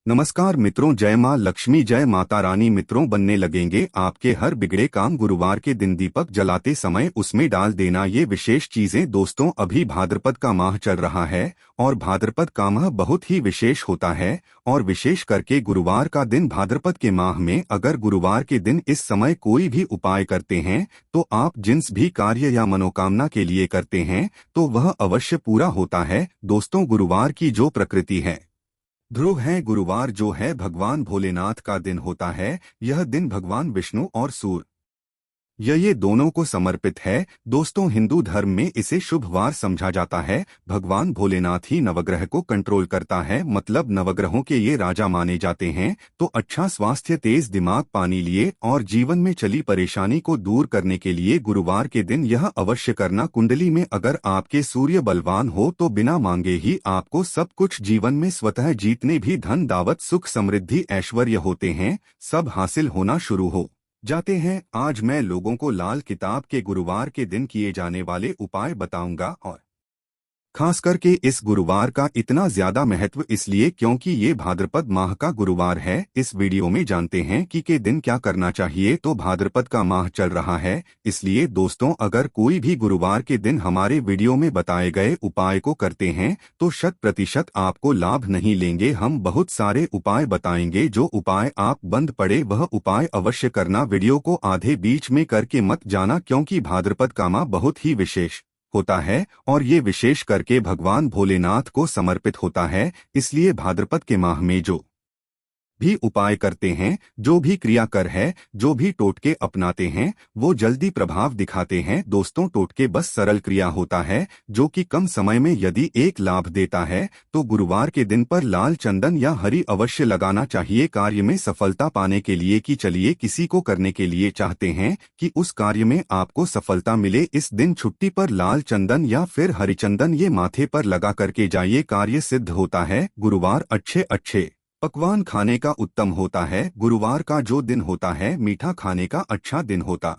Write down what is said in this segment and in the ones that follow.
नमस्कार मित्रों, जय माँ लक्ष्मी, जय माता रानी। मित्रों, बनने लगेंगे आपके हर बिगड़े काम। गुरुवार के दिन दीपक जलाते समय उसमें डाल देना ये विशेष चीजें। दोस्तों, अभी भाद्रपद का माह चल रहा है और भाद्रपद का माह बहुत ही विशेष होता है। और विशेष करके गुरुवार का दिन भाद्रपद के माह में अगर गुरुवार के दिन इस समय कोई भी उपाय करते हैं तो आप जिन्स भी कार्य या मनोकामना के लिए करते हैं तो वह अवश्य पूरा होता है। दोस्तों, गुरुवार की जो प्रकृति है, ध्रुव है, गुरुवार जो है भगवान भोलेनाथ का दिन होता है। यह दिन भगवान विष्णु और सूर्य ये दोनों को समर्पित है। दोस्तों, हिंदू धर्म में इसे शुभ वार समझा जाता है। भगवान भोलेनाथ ही नवग्रह को कंट्रोल करता है, मतलब नवग्रहों के ये राजा माने जाते हैं। तो अच्छा स्वास्थ्य, तेज दिमाग, पानी लिए और जीवन में चली परेशानी को दूर करने के लिए गुरुवार के दिन यह अवश्य करना। कुंडली में अगर आपके सूर्य बलवान हो तो बिना मांगे ही आपको सब कुछ जीवन में स्वतः जितने भी धन, दावत, सुख, समृद्धि, ऐश्वर्य होते हैं सब हासिल होना शुरू हो जाते हैं। आज मैं लोगों को लाल किताब के गुरुवार के दिन किए जाने वाले उपाय बताऊंगा। और खास करके इस गुरुवार का इतना ज्यादा महत्व इसलिए क्योंकि ये भाद्रपद माह का गुरुवार है। इस वीडियो में जानते हैं कि के दिन क्या करना चाहिए। तो भाद्रपद का माह चल रहा है, इसलिए दोस्तों अगर कोई भी गुरुवार के दिन हमारे वीडियो में बताए गए उपाय को करते हैं तो 100% आपको लाभ नहीं लेंगे। हम बहुत सारे उपाय बताएंगे, जो उपाय आप बंद पड़े वह उपाय अवश्य करना। वीडियो को आधे बीच में करके मत जाना, क्योंकि भाद्रपद का माह बहुत ही विशेष होता है और ये विशेष करके भगवान भोलेनाथ को समर्पित होता है। इसलिए भाद्रपद के माह में जो भी उपाय करते हैं, जो भी क्रिया कर है, जो भी टोटके अपनाते हैं वो जल्दी प्रभाव दिखाते हैं। दोस्तों, टोटके बस सरल क्रिया होता है जो कि कम समय में यदि एक लाभ देता है। तो गुरुवार के दिन पर लाल चंदन या हरी अवश्य लगाना चाहिए कार्य में सफलता पाने के लिए। कि चलिए किसी को करने के लिए चाहते हैं कि उस कार्य में आपको सफलता मिले, इस दिन छुट्टी पर लाल चंदन या फिर हरी चंदन ये माथे पर लगा करके जाइए, कार्य सिद्ध होता है। गुरुवार अच्छे अच्छे पकवान खाने का उत्तम होता है। गुरुवार का जो दिन होता है मीठा खाने का अच्छा दिन होता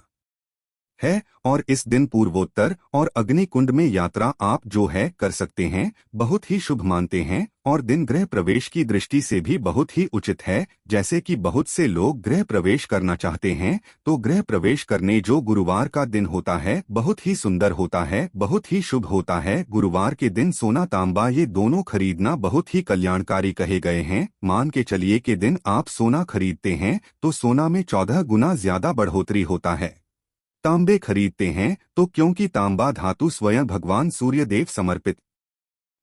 है और इस दिन पूर्वोत्तर और अग्नि कुंड में यात्रा आप जो है कर सकते हैं, बहुत ही शुभ मानते हैं। और दिन गृह प्रवेश की दृष्टि से भी बहुत ही उचित है। जैसे कि बहुत से लोग गृह प्रवेश करना चाहते हैं तो गृह प्रवेश करने जो गुरुवार का दिन होता है बहुत ही सुंदर होता है, बहुत ही शुभ होता है। गुरुवार के दिन सोना तांबा ये दोनों खरीदना बहुत ही कल्याणकारी कहे गए हैं। मान के चलिए के दिन आप सोना खरीदते हैं तो सोना में 14 गुना ज्यादा बढ़ोतरी होता है। तांबे खरीदते हैं तो क्योंकि तांबा धातु स्वयं भगवान सूर्यदेव समर्पित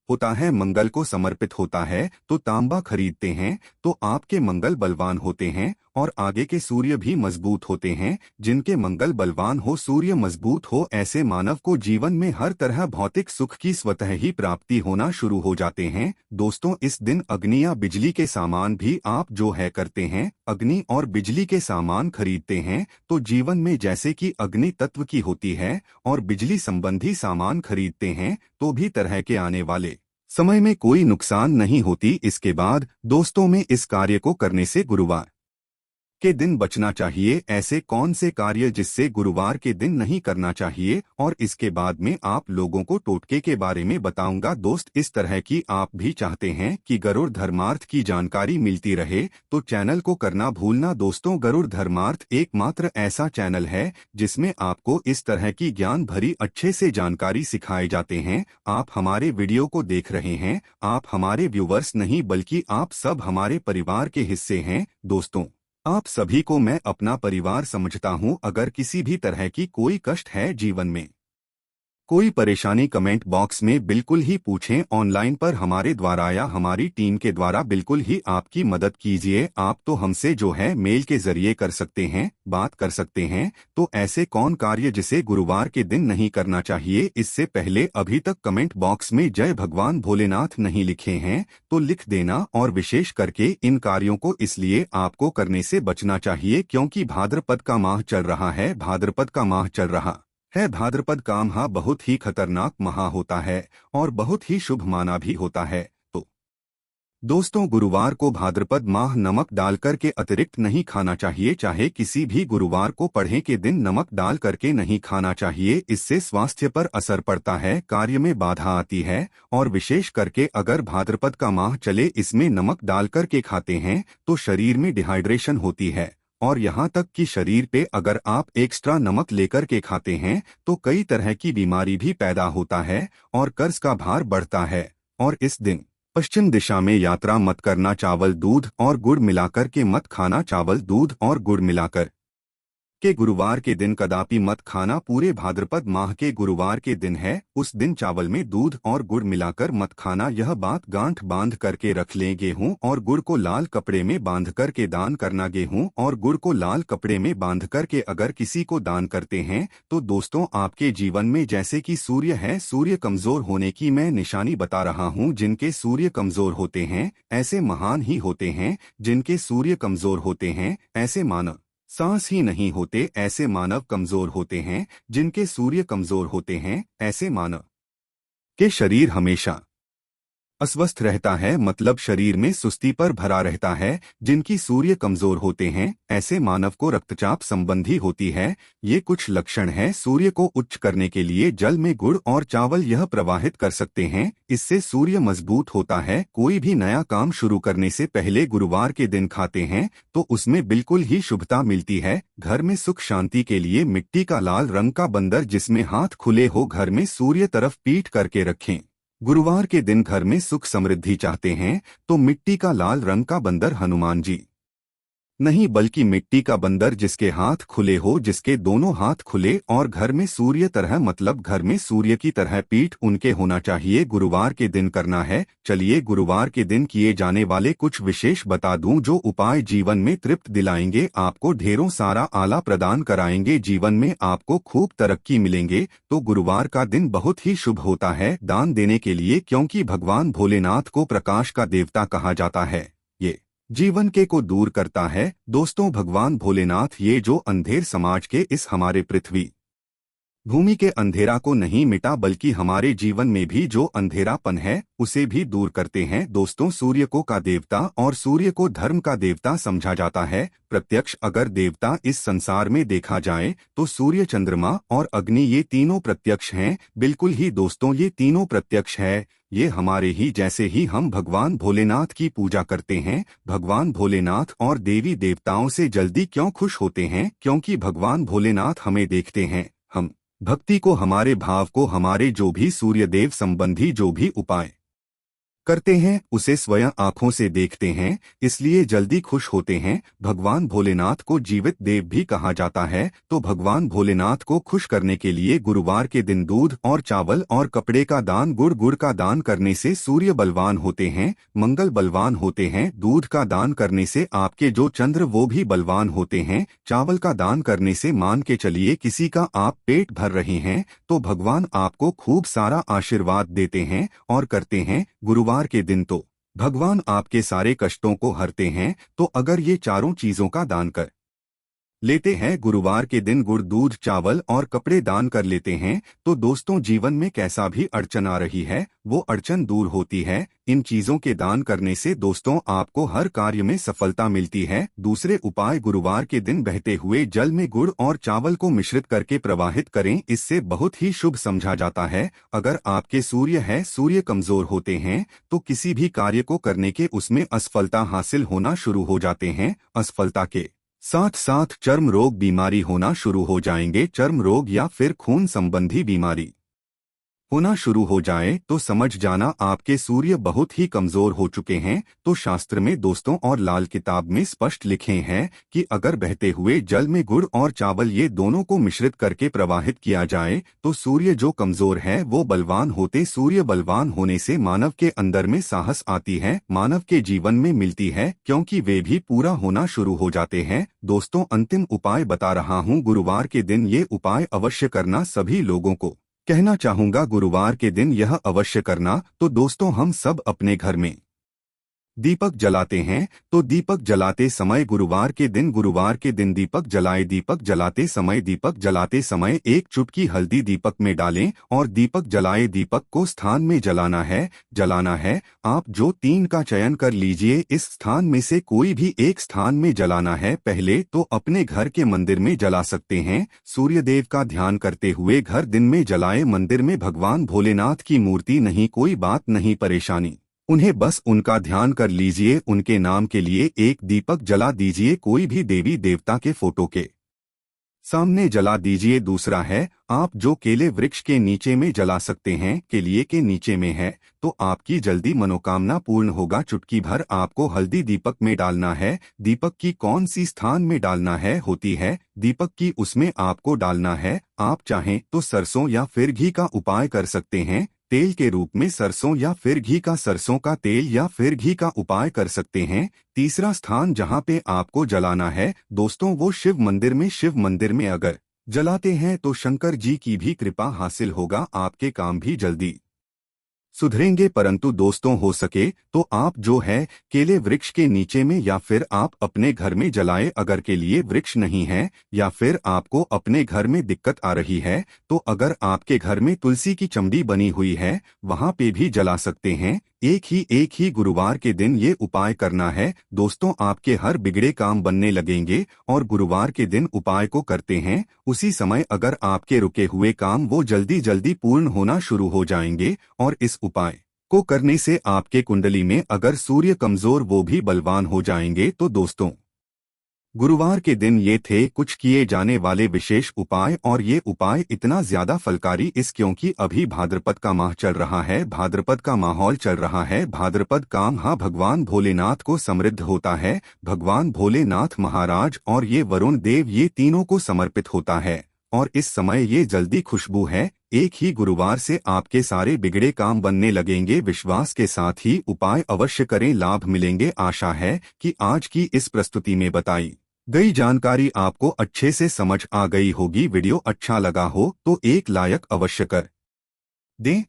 होता है, मंगल को समर्पित होता है। तो तांबा खरीदते हैं तो आपके मंगल बलवान होते हैं और आगे के सूर्य भी मजबूत होते हैं। जिनके मंगल बलवान हो, सूर्य मजबूत हो, ऐसे मानव को जीवन में हर तरह भौतिक सुख की स्वतः ही प्राप्ति होना शुरू हो जाते हैं। दोस्तों, इस दिन अग्नि या बिजली के सामान भी आप जो है करते हैं, अग्नि और बिजली के सामान खरीदते हैं तो जीवन में जैसे कि अग्नि तत्व की होती है और बिजली संबंधी सामान खरीदते हैं तो भी तरह के आने वाले समय में कोई नुकसान नहीं होती। इसके बाद दोस्तों में इस कार्य को करने से गुरुवार के दिन बचना चाहिए। ऐसे कौन से कार्य जिससे गुरुवार के दिन नहीं करना चाहिए, और इसके बाद में आप लोगों को टोटके के बारे में बताऊंगा। दोस्त, इस तरह की आप भी चाहते हैं कि गरुड़ धर्मार्थ की जानकारी मिलती रहे तो चैनल को करना भूलना। दोस्तों, गरुड़ धर्मार्थ एकमात्र ऐसा चैनल है जिसमें आपको इस तरह की ज्ञान भरी अच्छे से जानकारी सिखाए जाते हैं। आप हमारे वीडियो को देख रहे हैं, आप हमारे व्यूवर्स नहीं बल्कि आप सब हमारे परिवार के हिस्से हैं। दोस्तों, आप सभी को मैं अपना परिवार समझता हूं। अगर किसी भी तरह की कोई कष्ट है जीवन में, कोई परेशानी, कमेंट बॉक्स में बिल्कुल ही पूछें। ऑनलाइन पर हमारे द्वारा या हमारी टीम के द्वारा बिल्कुल ही आपकी मदद कीजिए। आप तो हमसे जो है मेल के जरिए कर सकते हैं, बात कर सकते हैं। तो ऐसे कौन कार्य जिसे गुरुवार के दिन नहीं करना चाहिए, इससे पहले अभी तक कमेंट बॉक्स में जय भगवान भोलेनाथ नहीं लिखे हैं तो लिख देना। और विशेष करके इन कार्यों को इसलिए आपको करने से बचना चाहिए क्योंकि भाद्रपद का माह चल रहा है। भाद्रपद का माह चल रहा है। भाद्रपद का माह बहुत ही खतरनाक माह होता है और बहुत ही शुभ माना भी होता है। तो दोस्तों, गुरुवार को भाद्रपद माह नमक डालकर के अतिरिक्त नहीं खाना चाहिए। चाहे किसी भी गुरुवार को पढ़े के दिन नमक डाल करके नहीं खाना चाहिए। इससे स्वास्थ्य पर असर पड़ता है, कार्य में बाधा आती है। और विशेष करके अगर भाद्रपद का माह चले इसमें नमक डाल करके खाते हैं तो शरीर में डिहाइड्रेशन होती है। और यहाँ तक कि शरीर पे अगर आप एक्स्ट्रा नमक लेकर के खाते हैं तो कई तरह की बीमारी भी पैदा होता है और कर्ज का भार बढ़ता है। और इस दिन पश्चिम दिशा में यात्रा मत करना। चावल दूध और गुड़ मिलाकर के मत खाना। चावल दूध और गुड़ मिलाकर के गुरुवार के दिन कदापि मत खाना। पूरे भाद्रपद माह के गुरुवार के दिन है, उस दिन चावल में दूध और गुड़ मिलाकर मत खाना। यह बात गांठ बांध करके रख लें। गेहूं और गुड़ को लाल कपड़े में बांध करके दान करना। गेहूं और गुड़ को लाल कपड़े में बांध करके अगर किसी को दान करते हैं तो दोस्तों आपके जीवन में जैसे कि सूर्य है, सूर्य कमजोर होने की मैं निशानी बता रहा हूं। जिनके सूर्य कमजोर होते हैं ऐसे महान ही होते हैं। जिनके सूर्य कमजोर होते हैं ऐसे मानव सांस ही नहीं होते। ऐसे मानव कमजोर होते हैं। जिनके सूर्य कमजोर होते हैं ऐसे मानव के शरीर हमेशा अस्वस्थ रहता है, मतलब शरीर में सुस्ती पर भरा रहता है। जिनकी सूर्य कमजोर होते हैं ऐसे मानव को रक्तचाप संबंधी होती है। ये कुछ लक्षण है। सूर्य को उच्च करने के लिए जल में गुड़ और चावल यह प्रवाहित कर सकते हैं। इससे सूर्य मजबूत होता है। कोई भी नया काम शुरू करने से पहले गुरुवार के दिन खाते हैं तो उसमें बिल्कुल ही शुभता मिलती है। घर में सुख शांति के लिए मिट्टी का लाल रंग का बंदर जिसमें हाथ खुले हो घर में सूर्य तरफ पीठ करके रखें। गुरुवार के दिन घर में सुख समृद्धि चाहते हैं तो मिट्टी का लाल रंग का बंदर हनुमान जी नहीं बल्कि मिट्टी का बंदर जिसके हाथ खुले हो, जिसके दोनों हाथ खुले और घर में सूर्य तरह मतलब घर में सूर्य की तरह पीठ उनके होना चाहिए। गुरुवार के दिन करना है। चलिए गुरुवार के दिन किए जाने वाले कुछ विशेष बता दूं जो उपाय जीवन में तृप्त दिलाएंगे, आपको ढेरों सारा आला प्रदान कराएंगे, जीवन में आपको खूब तरक्की मिलेंगे। तो गुरुवार का दिन बहुत ही शुभ होता है दान देने के लिए, क्योंकि भगवान भोलेनाथ को प्रकाश का देवता कहा जाता है। ये जीवन के को दूर करता है। दोस्तों, भगवान भोलेनाथ ये जो अंधेर समाज के इस हमारे पृथ्वी भूमि के अंधेरा को नहीं मिटा बल्कि हमारे जीवन में भी जो अंधेरापन है उसे भी दूर करते हैं। दोस्तों, सूर्य को का देवता और सूर्य को धर्म का देवता समझा जाता है। प्रत्यक्ष अगर देवता इस संसार में देखा जाए तो सूर्य, चंद्रमा और अग्नि ये तीनों प्रत्यक्ष हैं। बिल्कुल ही दोस्तों, ये तीनों प्रत्यक्ष है। ये हमारे ही जैसे ही हम भगवान भोलेनाथ की पूजा करते हैं। भगवान भोलेनाथ और देवी देवताओं से जल्दी क्यों खुश होते हैं? क्योंकि भगवान भोलेनाथ हमें देखते हैं। हम भक्ति को, हमारे भाव को, हमारे जो भी सूर्यदेव संबंधी जो भी उपाय करते हैं उसे स्वयं आंखों से देखते हैं, इसलिए जल्दी खुश होते हैं। भगवान भोलेनाथ को जीवित देव भी कहा जाता है। तो भगवान भोलेनाथ को खुश करने के लिए गुरुवार के दिन दूध और चावल और कपड़े का दान, गुड़ का दान करने से सूर्य बलवान होते हैं, मंगल बलवान होते हैं। दूध का दान करने से आपके जो चंद्र वो भी बलवान होते हैं। चावल का दान करने से मान के चलिए किसी का आप पेट भर रहे हैं तो भगवान आपको खूब सारा आशीर्वाद देते हैं और करते हैं। गुरुवार के दिन तो भगवान आपके सारे कष्टों को हरते हैं। तो अगर ये चारों चीजों का दान कर लेते हैं, गुरुवार के दिन गुड़, दूध, चावल और कपड़े दान कर लेते हैं तो दोस्तों जीवन में कैसा भी अड़चन आ रही है वो अड़चन दूर होती है। इन चीजों के दान करने से दोस्तों आपको हर कार्य में सफलता मिलती है। दूसरे उपाय, गुरुवार के दिन बहते हुए जल में गुड़ और चावल को मिश्रित करके प्रवाहित करें, इससे बहुत ही शुभ समझा जाता है। अगर आपके सूर्य कमजोर होते हैं तो किसी भी कार्य को करने के उसमें असफलता हासिल होना शुरू हो जाते हैं। असफलता के साथ साथ चर्म रोग, बीमारी होना शुरू हो जाएंगे। चर्म रोग या फिर खून संबंधी बीमारी होना शुरू हो जाए तो समझ जाना आपके सूर्य बहुत ही कमजोर हो चुके हैं। तो शास्त्र में दोस्तों और लाल किताब में स्पष्ट लिखे हैं कि अगर बहते हुए जल में गुड़ और चावल ये दोनों को मिश्रित करके प्रवाहित किया जाए तो सूर्य जो कमजोर है वो बलवान होते। सूर्य बलवान होने से मानव के अंदर में साहस आती है, मानव के जीवन में मिलती है, क्योंकि वे भी पूरा होना शुरू हो जाते हैं। दोस्तों, अंतिम उपाय बता रहा हूँ। गुरुवार के दिन ये उपाय अवश्य करना। सभी लोगों को कहना चाहूंगा गुरुवार के दिन यह अवश्य करना। तो दोस्तों, हम सब अपने घर में दीपक जलाते हैं तो दीपक जलाते समय गुरुवार के दिन दीपक जलाते समय एक चुटकी हल्दी दीपक में डालें और दीपक जलाए दीपक को स्थान में जलाना है। आप जो 3 का चयन कर लीजिए, इस स्थान में से कोई भी एक स्थान में जलाना है। पहले तो अपने घर के मंदिर में जला सकते हैं, सूर्यदेव का ध्यान करते हुए घर दिन में जलाए। मंदिर में भगवान भोलेनाथ की मूर्ति नहीं, कोई बात नहीं, परेशानी उन्हें बस उनका ध्यान कर लीजिए, उनके नाम के लिए एक दीपक जला दीजिए, कोई भी देवी देवता के फोटो के सामने जला दीजिए। दूसरा है, आप जो केले वृक्ष के नीचे में जला सकते हैं, केलिए के नीचे में है तो आपकी जल्दी मनोकामना पूर्ण होगा। चुटकी भर आपको हल्दी दीपक में डालना है। दीपक की कौन सी स्थान में डालना है होती है दीपक की, उसमें आपको डालना है। आप चाहें तो सरसों या फिर घी का उपाय कर सकते हैं, तेल के रूप में सरसों या फिर घी का, सरसों का तेल या फिर घी का उपाय कर सकते हैं। तीसरा स्थान जहां पे आपको जलाना है दोस्तों, वो शिव मंदिर में अगर जलाते हैं तो शंकर जी की भी कृपा हासिल होगा, आपके काम भी जल्दी सुधरेंगे। परंतु दोस्तों, हो सके तो आप जो है केले वृक्ष के नीचे में या फिर आप अपने घर में जलाए। अगर के लिए वृक्ष नहीं है या फिर आपको अपने घर में दिक्कत आ रही है तो अगर आपके घर में तुलसी की चमड़ी बनी हुई है वहां पे भी जला सकते हैं। एक ही गुरुवार के दिन ये उपाय करना है दोस्तों, आपके हर बिगड़े काम बनने लगेंगे। और गुरुवार के दिन उपाय को करते हैं उसी समय अगर आपके रुके हुए काम वो जल्दी पूर्ण होना शुरू हो जाएंगे। और इस उपाय को करने से आपके कुंडली में अगर सूर्य कमजोर वो भी बलवान हो जाएंगे। तो दोस्तों, गुरुवार के दिन ये थे कुछ किए जाने वाले विशेष उपाय, और ये उपाय इतना ज्यादा फलकारी इस क्योंकि अभी भाद्रपद का माह चल रहा है, भाद्रपद का माहौल चल रहा है। भाद्रपद का माह भगवान भोलेनाथ को समृद्ध होता है, भगवान भोलेनाथ महाराज और ये वरुण देव, ये तीनों को समर्पित होता है। और इस समय ये जल्दी खुशबू है। एक ही गुरुवार से आपके सारे बिगड़े काम बनने लगेंगे। विश्वास के साथ ही उपाय अवश्य करें, लाभ मिलेंगे। आशा है कि आज की इस प्रस्तुति में बताई गई जानकारी आपको अच्छे से समझ आ गई होगी। वीडियो अच्छा लगा हो तो एक लाइक अवश्य कर दें।